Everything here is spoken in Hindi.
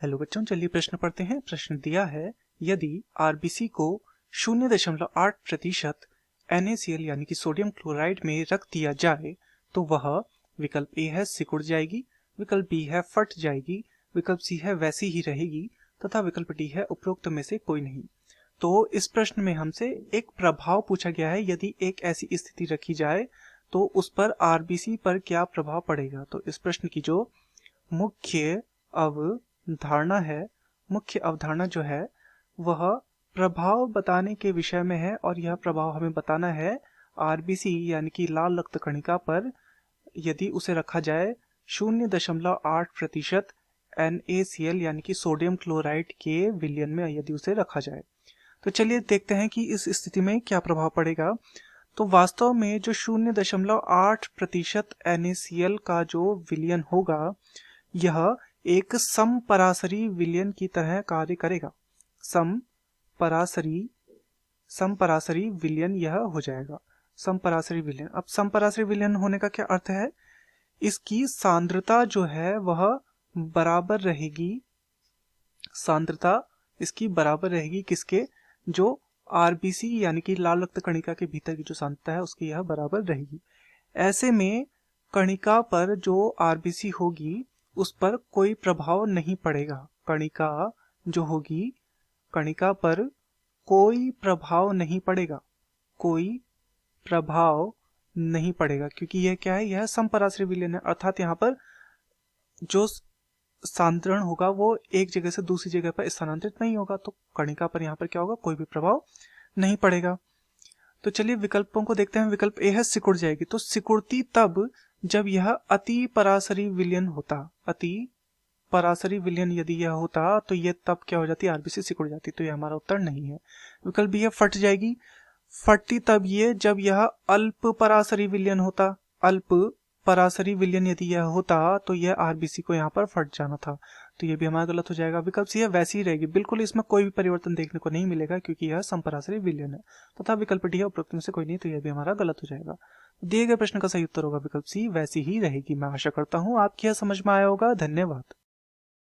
हेलो बच्चों, चलिए प्रश्न पढ़ते हैं। प्रश्न दिया है, यदि आरबीसी को 0.8% NaCl यानी कि सोडियम क्लोराइड में रख दिया जाए तो वह विकल्प ए है सिकुड़ जाएगी, विकल्प बी है फट जाएगी, विकल्प सी है वैसी ही रहेगी तथा विकल्प डी है उपरोक्त में से कोई नहीं। तो इस प्रश्न में हमसे एक प्रभाव पूछा गया है, यदि एक ऐसी स्थिति रखी जाए तो उस पर आरबीसी पर क्या प्रभाव पड़ेगा। तो इस प्रश्न की जो मुख्य अवधारणा है, मुख्य अवधारणा जो है वह प्रभाव बताने के विषय में है और यह प्रभाव हमें बताना है आरबीसी यानी कि लाल रक्त कणिका पर यदि उसे रखा जाए 0.8% NaCl यानी कि सोडियम क्लोराइड के विलयन में यदि उसे रखा जाए। तो चलिए देखते हैं कि इस स्थिति में क्या प्रभाव पड़ेगा। तो वास्तव में जो 0.8% NaCl का जो विलयन होगा यह एक समपरासरी विलयन की तरह कार्य करेगा। समपरासरी विलयन यह हो जाएगा, समपरासरी विलयन। अब समपरासरी विलयन होने का क्या अर्थ है? इसकी सांद्रता जो है वह बराबर रहेगी, सांद्रता इसकी बराबर रहेगी किसके? जो आरबीसी यानी कि लाल रक्त कणिका के भीतर की जो सांद्रता है उसकी यह बराबर रहेगी। ऐसे में कणिका पर जो आरबीसी होगी उस पर कोई प्रभाव नहीं पड़ेगा। कणिका जो होगी, कणिका पर कोई प्रभाव नहीं पड़ेगा, कोई प्रभाव नहीं पड़ेगा, क्योंकि यह क्या है? यह समपरासरी विलयन है। अर्थात यहाँ पर जो सांद्रण होगा वो एक जगह से दूसरी जगह पर स्थानांतरित नहीं होगा, तो कणिका पर यहाँ पर क्या होगा? कोई भी प्रभाव नहीं पड़ेगा। तो चलिए विकल्पों को देखते हैं। विकल्प ए है सिकुड़ जाएगी। तो सिकुड़ती तब जब यह अति परासरी विलयन होता, अति परासरी विलयन यदि यह होता तो ये तब क्या हो जाती? आरबीसी सिकुड़ जाती। तो ये हमारा उत्तर नहीं है। विकल्प बी है फट जाएगी। फटती तब ये जब यह अल्प परासरी विलयन होता, अल्प परासरी विलयन यदि यह होता तो यह आरबीसी को यहाँ पर फट जाना था। तो ये भी हमारा गलत हो जाएगा। विकल्प सी है वैसी ही रहेगी। बिल्कुल इसमें कोई भी परिवर्तन देखने को नहीं मिलेगा क्योंकि यह समपरासरी विलयन है। तथा विकल्प डी है उपरोक्त में से कोई नहीं, तो यह भी हमारा गलत हो जाएगा। दिए गए प्रश्न का सही उत्तर होगा विकल्प सी, वैसी ही रहेगी। मैं आशा करता हूँ आपकी यह समझ में आया होगा। धन्यवाद।